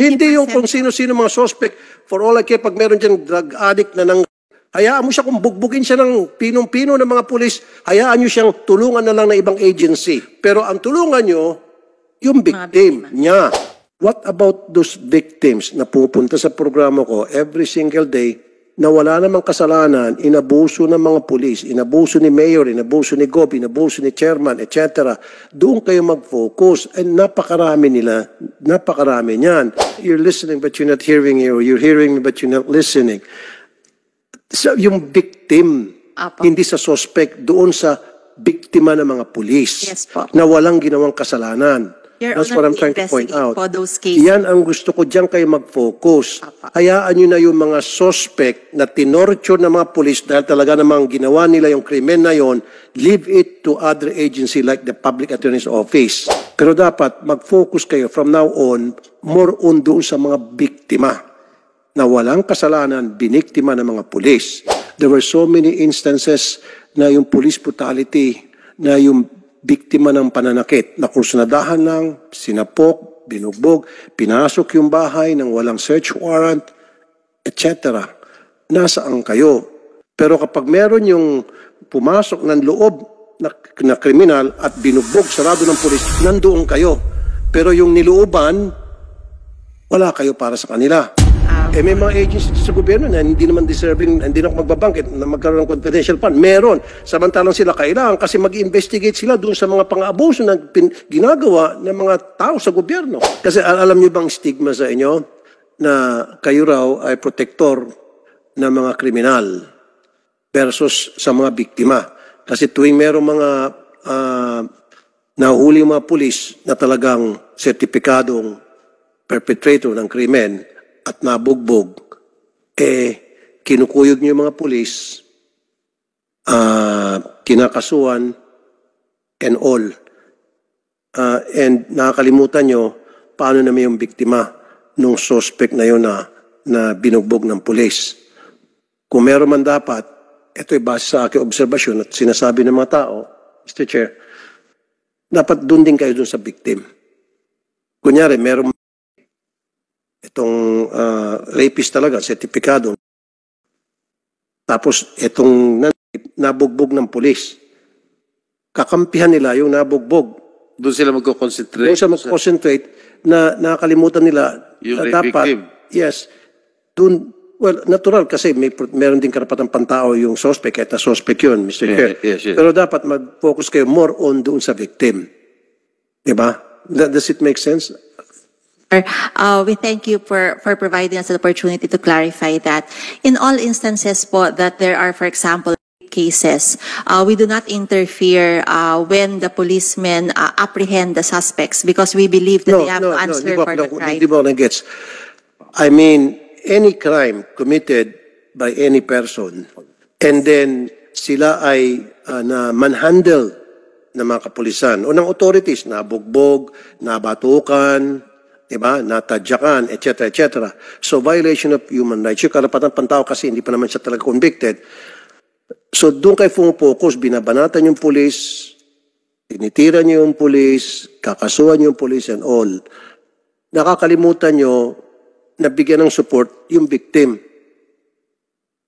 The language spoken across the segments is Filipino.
Hindi yung kung sino-sino mga suspect. For all I care, pag meron dyan drug addict na nang... Hayaan mo siya kung bugbugin siya ng pinong-pino ng mga pulis, hayaan nyo siyang tulungan na lang ng ibang agency. Pero ang tulungan nyo, yung victim niya. What about those victims na pupunta sa programa ko every single day na wala namang kasalanan, inabuso ng mga pulis, inabuso ni mayor, inabuso ni Gob, inabuso ni chairman, etc. Doon kayo mag-focus. And napakarami nila, napakarami niyan. You're listening but you're not hearing me, or you're hearing me but you're not listening. So, yung victim, hindi sa suspect, doon sa biktima ng mga pulis na walang ginawang kasalanan. That's what I'm trying to point out. Yan ang gusto ko, diyan kayo mag-focus. Hayaan nyo na yung mga suspect na tinorture ng mga pulis dahil talaga namang ginawa nila yung krimen na yon, leave it to other agency like the Public Attorney's Office. Pero dapat mag-focus kayo from now on, more on doon sa mga biktima na walang kasalanan, biniktima ng mga pulis. There were so many instances na yung police brutality, na yung biktima ng pananakit, na kursunadahan lang, sinapok, binugbog, pinasok yung bahay ng walang search warrant, etc. Nasaan kayo? Pero kapag meron yung pumasok ng loob na kriminal at binugbog, sarado ng pulis, nandoon kayo. Pero yung nilooban, wala kayo para sa kanila. May mga agencies sa gobyerno na hindi naman deserving, hindi na magbabangkit na magkaroon ng confidential fund. Meron. Samantalang sila kailangan kasi mag-investigate sila doon sa mga pang-abuso na ginagawa ng mga tao sa gobyerno. Kasi alam niyo bang stigma sa inyo na kayo raw ay protector ng mga kriminal versus sa mga biktima. Kasi tuwing merong mga nahuli mga pulis na talagang sertipikadong perpetrator ng krimen at nabugbog, kinukuyog niyo yung mga pulis, kinakasuhan, and all. And nakakalimutan nyo, paano naman yung biktima nung suspect na yun na binugbog ng pulis. Kung meron man dapat, ito ay base sa aking obserbasyon at sinasabi ng mga tao, Mr. Chair, dapat dun din kayo dun sa victim. Kunyari, meron itong rapist talaga, sertipikado. Tapos itong nabugbog ng pulis. Kakampihan nila yung nabugbog. Doon sila magko-concentrate. Doon sila magko-concentrate na nakakalimutan nila yung dapat. victim. Yes. Doon, well, natural kasi meron din karapatang pantao yung suspect, kahit na suspect yun, Mr. Chair. Yes. Pero dapat mag-focus kayo more on doon sa victim. Diba? Does it make sense? We thank you for providing us the opportunity to clarify that. In all instances po that there are, for example, cases, we do not interfere when the policemen apprehend the suspects because we believe that they have to answer for the crime. I mean, any crime committed by any person and then sila ay na manhandle ng mga kapulisan o ng authorities, nabugbog, nabatukan, diba, natadyakan, etc., etc. So, violation of human rights. Yung karapatan pantao kasi hindi pa naman siya talaga convicted. So, doon kayo focus, binabanatan yung pulis, tinitira niyo yung pulis, kakasuhan yung pulis and all. Nakakalimutan nyo na bigyan ng support yung victim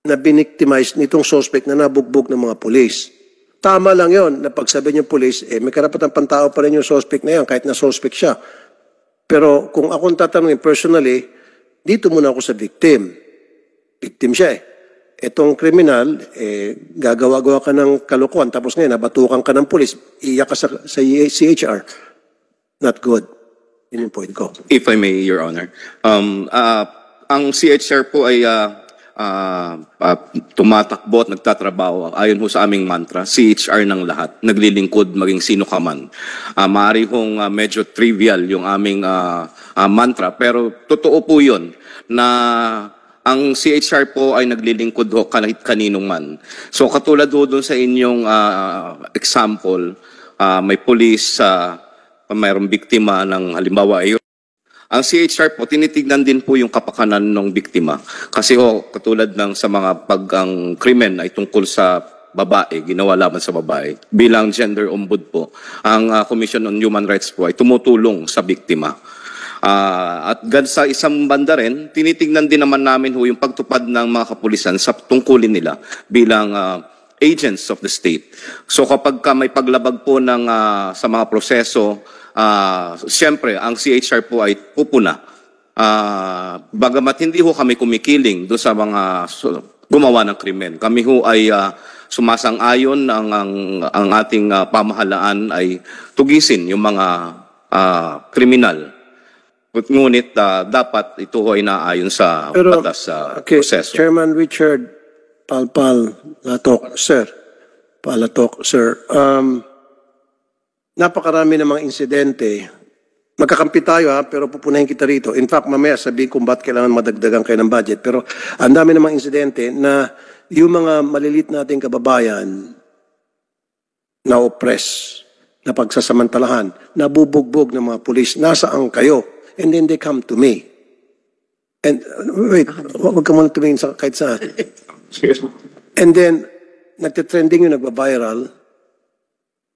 na binictimize nitong suspect na nabugbog ng mga pulis. Tama lang yon na pagsabi niyo pulis, may karapatan pantao pa rin yung suspect na yan kahit na suspect siya. Pero kung akong tatanungin personally, dito muna ako sa victim. Victim siya Itong kriminal, gagawa-gawa ka ng kalokohan, tapos ngayon, nabatukan ka ng pulis, iiyak ka sa CHR. Not good. Yun yung point ko. If I may, Your Honor. Ang CHR po ay tumatakbo at nagtatrabaho ayon ho sa aming mantra, CHR ng lahat, naglilingkod maging sino ka man. Maaari hong medyo trivial yung aming mantra, pero totoo po yun na ang CHR po ay naglilingkod ho kahit kaninong man. So katulad ho doon sa inyong example, may police, mayroong biktima ng halimbawa ay ang CHR po, tinitignan din po yung kapakanan ng biktima. Kasi katulad ng sa mga pag-ang krimen ay tungkol sa babae, ginawa laban sa babae. Bilang gender ombud po, ang Commission on Human Rights po ay tumutulong sa biktima. At sa isang banda rin, tinitingnan din naman namin yung pagtupad ng mga kapulisan sa tungkulin nila bilang agents of the state. So kapag may paglabag po ng sa mga proseso, siyempre ang CHR po ay pupuna. Bagamat hindi ho kami kumikiling do sa mga gumawa ng krimen. Kami ho ay sumasang-ayon ang ating pamahalaan ay tugisin yung mga kriminal. Ngunit dapat ito ay naayon sa batas sa proseso. Chairman Richard Palatok, sir. Napakarami ng mga insidente. Magkakampi tayo pero pupunahin kita rito. In fact, mamaya sabihin kung ba't kailangan madagdagan kayo ng budget. Pero ang dami ng mga insidente na yung mga malilit nating kababayan na oppress, na pagsasamantalahan, nabubugbog ng mga pulis, nasaan kayo? And then they come to me. And wait, wag ka muna tumingin sa kahit saan. And then, nagtitrending yung nagbabiral.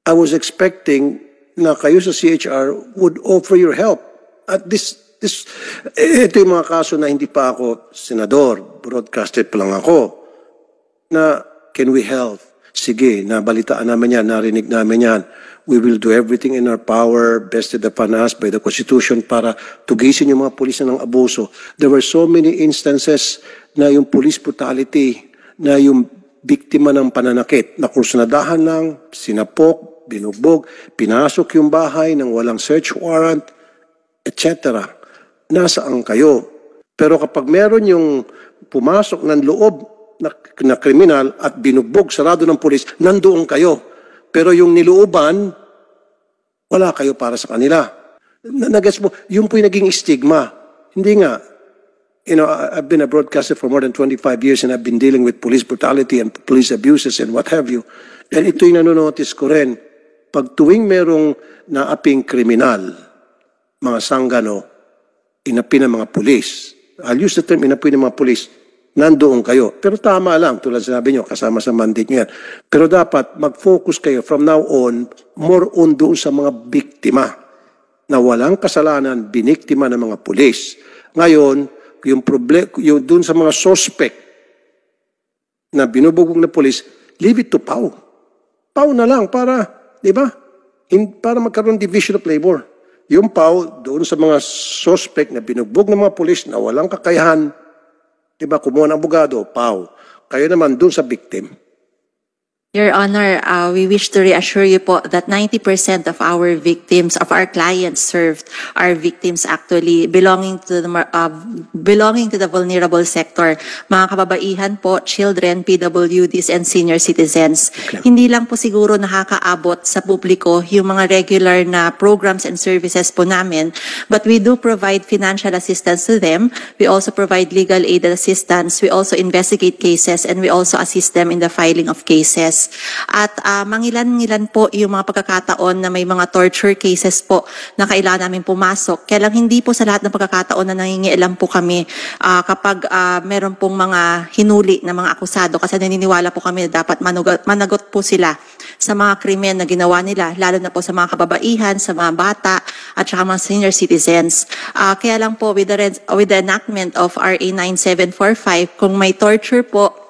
I was expecting na kayo sa CHR would offer your help. At ito yung mga kaso na hindi pa ako senador, broadcasted pa lang ako, na can we help? Sige, nabalitaan namin yan, narinig namin yan. We will do everything in our power, vested upon us by the Constitution para tugisin yung mga pulis na ng abuso. There were so many instances na yung police brutality, na yung biktima ng pananakit, na kursunadahan lang, sinapok, binugbog, pinasok yung bahay ng walang search warrant, etc. Nasaan kayo? Pero kapag meron yung pumasok ng loob na kriminal at binugbog, sarado ng pulis, nandoon kayo. Pero yung nilooban, wala kayo para sa kanila. Nagets mo, yun po yung naging stigma. Hindi nga. I've been a broadcaster for more than 25 years and I've been dealing with police brutality and police abuses and what have you. And ito yung nanonotice ko rin. Pag tuwing merong naaping kriminal, mga sanggano, inapi ng mga pulis. I'll use the term inapi ng mga pulis. Nandoon kayo. Pero tama lang, tulad sinabi nyo, kasama sa mandate nyo yan. Pero dapat mag-focus kayo from now on, more on doon sa mga biktima na walang kasalanan, biniktima ng mga pulis. Ngayon, yung doon sa mga suspect na binubugbog na pulis, leave it to PAW. PAW na lang para, di ba? Para magkaroon division of labor. Yung PAW, doon sa mga suspect na binugbog ng mga pulis na walang kakayahan, diba, kumuha ng abogado, PAW. Kayo naman dun sa victim. Your Honor, we wish to reassure you po that 90% of our victims, of our clients served, are victims actually belonging to the vulnerable sector. Mga kababaihan po, children, PWDs, and senior citizens. Okay. Hindi lang po siguro nakakaabot sa publiko yung mga regular na programs and services po namin, but we do provide financial assistance to them. We also provide legal aid assistance. We also investigate cases, and we also assist them in the filing of cases. At mangilan-ngilan po yung mga pagkakataon na may mga torture cases po na kailangan namin pumasok. Kaya lang hindi po sa lahat ng pagkakataon na nangingialam po kami kapag meron pong mga hinuli na mga akusado, kasi naniniwala po kami na dapat managot po sila sa mga krimen na ginawa nila, lalo na po sa mga kababaihan, sa mga bata, at saka mga senior citizens. Kaya lang po with the enactment of RA 9745, kung may torture po,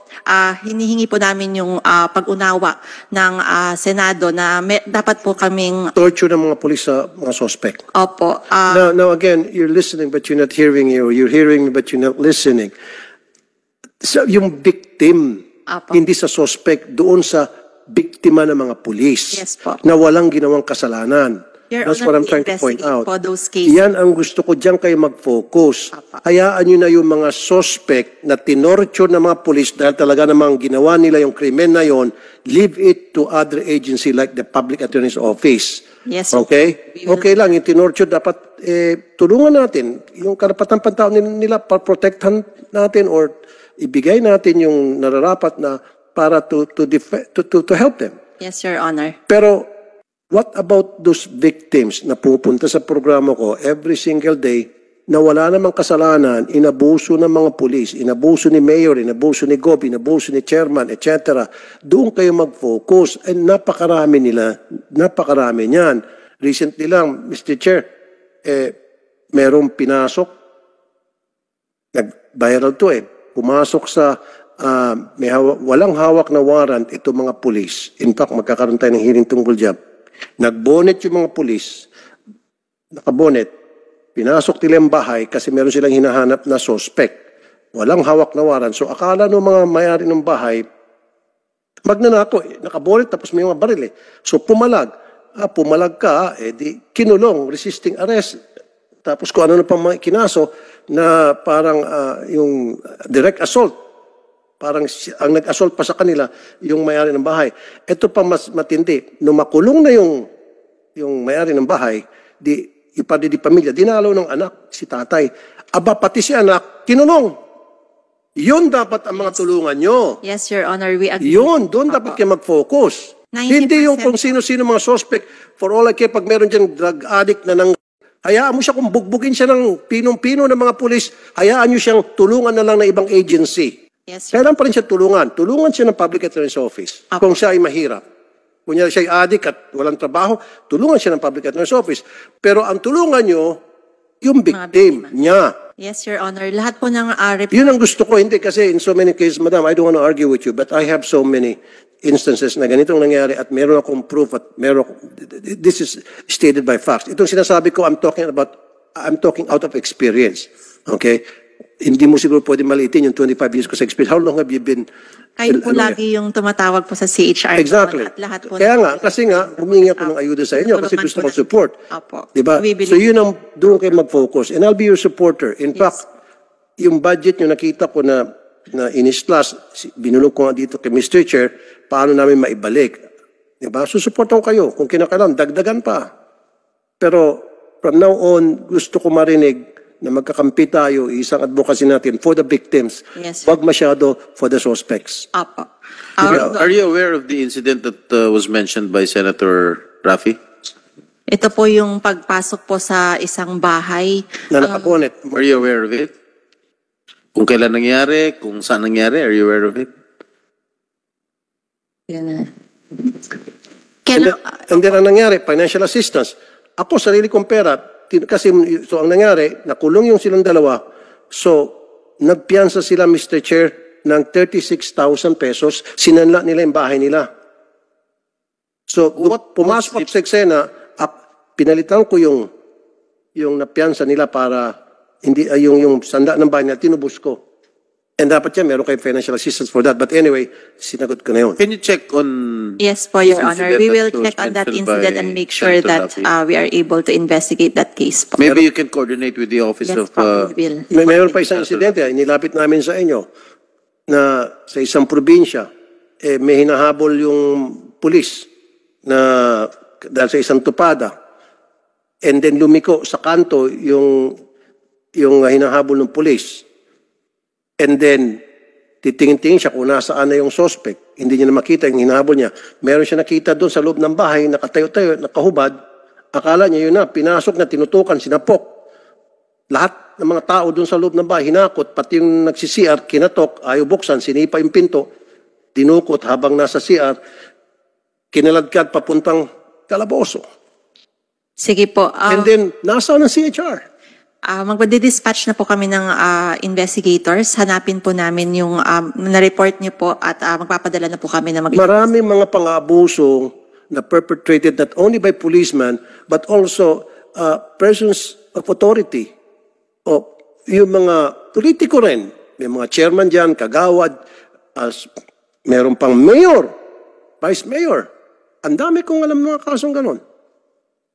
hinihingi po namin yung pag-unawa ng Senado na dapat po kaming torture ng mga pulis sa mga suspect. Opo. Now again, you're listening but you're not hearing you. You're hearing but you're not listening. So, yung victim, Opo. hindi sa suspect, doon sa biktima ng mga pulis. Yes po. Na walang ginawang kasalanan. That's what I'm trying to point out. Yan ang gusto ko, diyan kayo mag-focus. Hayaan nyo na yung mga suspect na tinorture ng mga pulis dahil talaga namang ginawa nila yung krimen na yon, leave it to other agency like the Public Attorney's Office. Yes. Okay? Okay lang, yung tinorture dapat tulungan natin. Yung karapatan pantao nila, protektahan natin or ibigay natin yung nararapat na para to help them. Yes, Your Honor. Pero what about those victims na pupunta sa programa ko every single day na wala namang kasalanan, inabuso ng mga pulis, inabuso ni mayor, inabuso ni Gob, inabuso ni chairman, etc. Doon kayo mag-focus. And napakarami niyan. Recently lang, Mr. Chair, merong pinasok, nag-viral to pumasok sa, walang hawak na warrant itong mga pulis. In fact, magkakaroon tayo ng hearing tungkol dyan. Nagbonet yung mga pulis, nakabonet, pinasok nila yung bahay kasi meron silang hinahanap na suspect. Walang hawak na warrant. So akala ng mga may-ari ng bahay, magnanako, nakabonet tapos may mga baril So pumalag. Pumalag ka, di kinulong, resisting arrest. Tapos kung ano na pang mga kinaso na parang yung direct assault. Parang ang nag-assault pa sa kanila yung may-ari ng bahay. Ito pa mas matindi. Nung makulong na yung may-ari ng bahay, yung padre di pamilya, dinalaw ng anak, si tatay. Aba, pati si anak, kinulong. Yun dapat ang mga tulungan nyo. Yes, Your Honor, we agree. Yun, doon dapat kayo mag-focus. 90% Hindi yung kung sino-sino mga suspect. For all I care, pag meron dyan drug addict na hayaan mo siya kung bugbugin siya ng pinong-pino ng mga pulis, hayaan nyo siyang tulungan na lang ng ibang agency. Yes, Your Kailan pa rin siya tulungan? Tulungan siya ng Public Attorney's Office. Kung siya ay mahirap. Kunyari siya ay addict at walang trabaho, tulungan siya ng Public Attorney's Office. Pero ang tulungan nyo, yung victim niya. Yes, Your Honor. Lahat po ng Yun ang gusto ko. Hindi kasi in so many cases, Madam, I don't want to argue with you, but I have so many instances na ganitong nangyari at meron akong proof at this is stated by facts. Itong sinasabi ko, I'm talking out of experience. Okay? Hindi mo siguro pwede maliitin yung 25 years ko sa experience. How long have you been? Kayo po lagi yung tumatawag po sa CHR. Exactly. At lahat po Kaya nga, kasi nga, humingi ako ng ayuda sa inyo kasi gusto ko support. Opo. Diba? So yun ang doon kayo mag-focus. And I'll be your supporter. In fact, yung budget nyo nakita ko na in-class, binulong ko nga dito kay Mr. Chair, paano namin maibalik. Diba? Susuportan ko kayo. Kung kinakailangan, dagdagan pa. Pero from now on, gusto ko marinig na magkakampi tayo, isang advocacy natin for the victims. Yes, wag masyado for the suspects. Opo. Are you aware of the incident that was mentioned by Senator Raffy? Ito po yung pagpasok po sa isang bahay. Na nakabonet. Are you aware of it? Kung kailan nangyari, kung saan nangyari, are you aware of it? And then ang nangyari, financial assistance. Ako, sarili kong pera, kasi so ang nangyari, nakulong yung silang dalawa, so nagpiyansa sila, Mr. Chair, ng 36,000 pesos, sinanla nila yung bahay nila. So, pumasok sa eksena, pinalitan ko yung napiyansa nila para, hindi yung sanda ng bahay nila, tinubos ko. And dapat yan, meron kayo financial assistance for that. But anyway, sinagot ko na yun. Can you check on... Yes po, Your Honor. We will that was check on that mentioned incident by and make sure Senator that Raffy? we are able to investigate that case po. Maybe you can coordinate with the Office Yes of... po, we will. Mayroon pa isang insidente, inilapit namin sa inyo, na sa isang probinsya, may hinahabol yung pulis na dahil sa isang tupada. And then lumiko sa kanto yung hinahabol ng pulis. And then, titingin-tingin siya kung nasaan na yung suspect. Hindi niya na makita yung hinahabol niya. Meron siya nakita doon sa loob ng bahay, nakatayo-tayo, nakahubad. Akala niya yun na, pinasok na, tinutukan, sinapok. Lahat ng mga tao doon sa loob ng bahay, hinakot, pati yung nagsi-CR, kinatok, ayaw buksan, sinipa yung pinto, dinukot habang nasa CR, kinaladkad papuntang kalaboso. Sige po. And then, nasaan ang CHR? Magdi-dispatch na po kami ng investigators. Hanapin po namin yung na-report niyo po at magpapadala na po kami na Maraming mga pang-abuso na perpetrated not only by policemen but also persons of authority. O yung mga politiko rin. May mga chairman dyan, kagawad, meron pang mayor, vice mayor. Ang dami kong alam mga kasong ganon.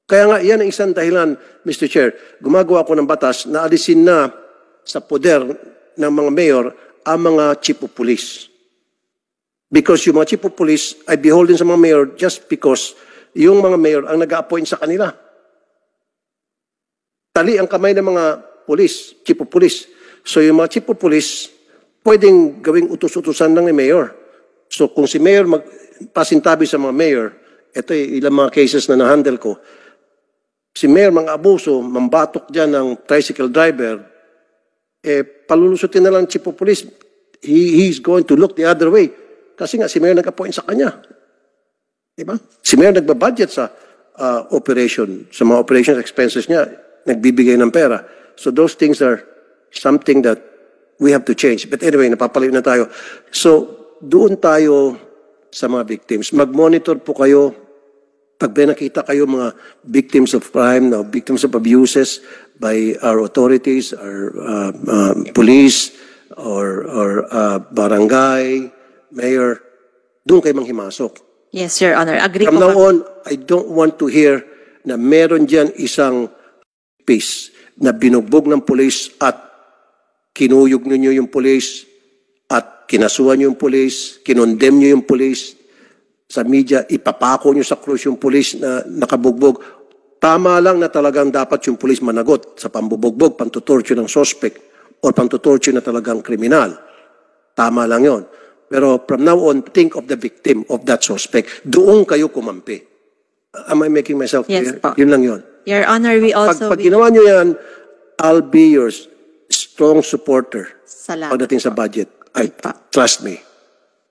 Kaya nga, yan ang isang dahilan, Mr. Chair. Gumagawa ko ng batas na alisin na sa poder ng mga mayor ang mga chief of police. Because yung mga chief of police ay beholden sa mga mayor just because yung mga mayor ang nag-a-appoint sa kanila. Tali ang kamay ng mga police, chief of police. So yung mga chief of police, pwedeng gawing utos-utusan ng mayor. So kung si mayor magpasintabi sa mga mayor, ito ilang mga cases na na-handle ko, si mayor mga abuso, mambatok dyan ng tricycle driver, palulusutin na lang chief of police, he's going to look the other way. Kasi nga, si mayor nag-appoint sa kanya. Diba? Si mayor nagbabudget sa operation, sa mga operations expenses niya. nagbibigay ng pera. So those things are something that we have to change. But anyway, napapalayo na tayo. So doon tayo sa mga victims. Mag-monitor po kayo pag may nakita kayo mga victims of crime, victims of abuses by our authorities, our police, or barangay, mayor, doon kayo manghimasok. Yes, Your Honor. Agree From po now kami. on, I don't want to hear na meron dyan isang case na binugbog ng police at kinuyog ninyo yung police at kinasuhan nyo yung police, kinondemn nyo yung police, sa media, ipapako nyo sa krus yung police na nakabugbog. Tama lang na talagang dapat yung police managot sa pambubugbog, pantutorture ng suspect, or pantutorture na talagang kriminal. Tama lang yon. Pero from now on, think of the victim of that suspect. Doon kayo kumampi. Am I making myself Yes clear? po. Yun lang yun. Your Honor, we also... Pag ginawa nyo yan, I'll be your strong supporter Salamat pagdating sa budget. Pa. Trust me.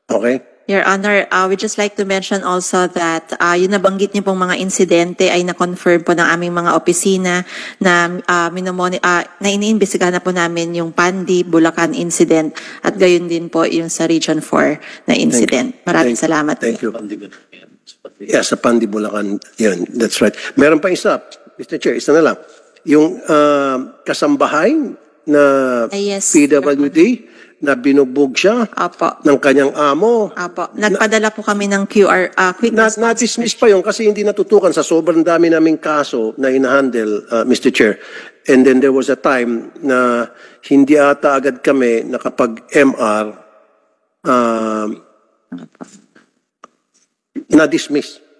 Okay? Your Honor, we just like to mention also that yung nabanggit niyo pong mga insidente ay na-confirm po ng aming mga opisina na na iniimbestigahan na po namin yung Pandi, Bulacan incident at gayon din po yung sa Region 4 na incident. Maraming salamat. Thank you. Yeah, sa Pandi, Bulacan. Yun, that's right. Meron pa isa, Mr. Chair, isa na lang. Yung kasambahay na Yes, PWD na binugbog siya Apo. ng kanyang amo. Apo. Nagpadala po kami ng QR, quick response. Na-dismiss pa yun kasi hindi natutukan sa sobrang dami naming kaso na inahandle, Mr. Chair. And then there was a time na hindi ata agad kami nakapag-MR na-dismiss.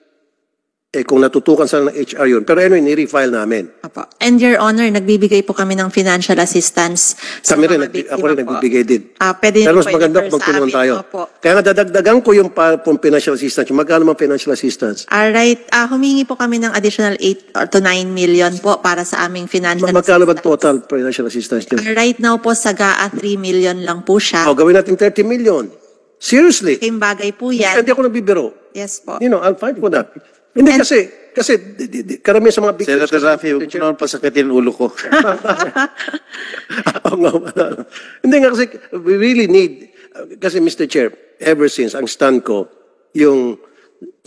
Kung natutukan sa ng HR yun. Pero anyway, ni-refile namin. Apo. And Your Honor, nagbibigay po kami ng financial assistance sa Kami rin, mga biktima ako rin po. nagbibigay din. Pwede Pero po mas maganda i-refer kung magtulungan sa tayo. amin. Opo. Kaya nga dadagdagan ko yung financial assistance. Magkano mang financial assistance? Alright, humingi po kami ng additional 8 to 9 million po para sa aming financial Magkano ba assistance. total financial assistance nyo? Right now po sa GAA 3 million lang po siya. Gawin natin 30 million. Seriously. Kayong bagay po yan. Hindi ako nagbibiro. Yes po. You know, I'll fight for that. Hindi kasi karamihan sa mga victims. Senator Rafi, huwag mo naman pasakitin ulo ko. Oo nga, hindi nga kasi we really need, kasi Mr. Chair, ever since ang stand ko, yung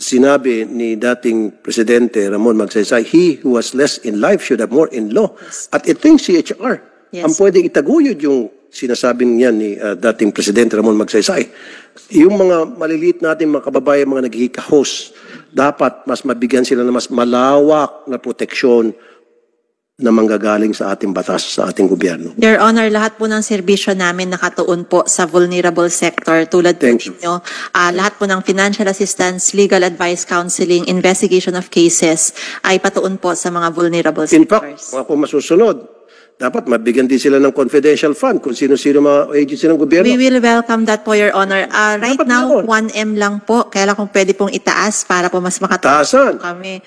sinabi ni dating Presidente Ramon Magsaysay, he who was less in life should have more in law. At ito yung CHR. Yes. Ang pwedeng itaguyod yung sinasabi niya ni dating Presidente Ramon Magsaysay. Yung mga maliliit natin mga kababayan, mga naghihikahos, dapat mas mabigyan sila ng mas malawak na proteksyon na manggagaling sa ating batas, sa ating gobyerno. Your Honor, lahat po ng serbisyo namin nakatuon po sa vulnerable sector tulad po Thank you. ninyo. Lahat po ng financial assistance, legal advice, counseling, investigation of cases ay patuon po sa mga vulnerable In fact, sectors. kung ako masusunod, dapat mabigyan din sila ng confidential fund kung sino-sino mga agency ng gobyerno. We will welcome that po, Your Honor. Right Dapat now, meron. 1M lang po. Kaya kung pwede pong itaas para po mas Taasan. makatulong kami.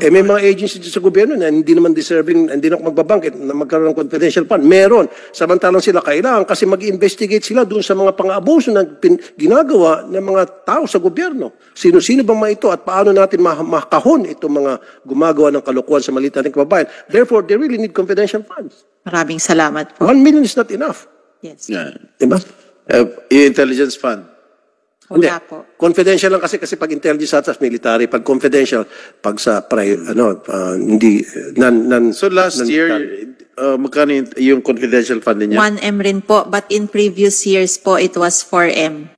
May mga agency sa gobyerno na hindi naman deserving, hindi na ako magbabangkit na magkaroon ng confidential fund. Meron. Samantalang sila kailangan kasi mag-investigate sila doon sa mga pang-abuso na ginagawa ng mga tao sa gobyerno. Sino-sino bang mga ito at paano natin makahon itong mga gumagawa ng kalokohan sa maliit nating kababayan. Therefore, they really need confidential funds. Maraming salamat po. 1 million is not enough. Yes. Yeah. Diba? Yung intelligence fund. Wala po. Confidential lang kasi pag intelligence at military, pag confidential, pag sa hindi So last year, magkano yung confidential fund niya? 1M rin po, but in previous years po, it was 4M.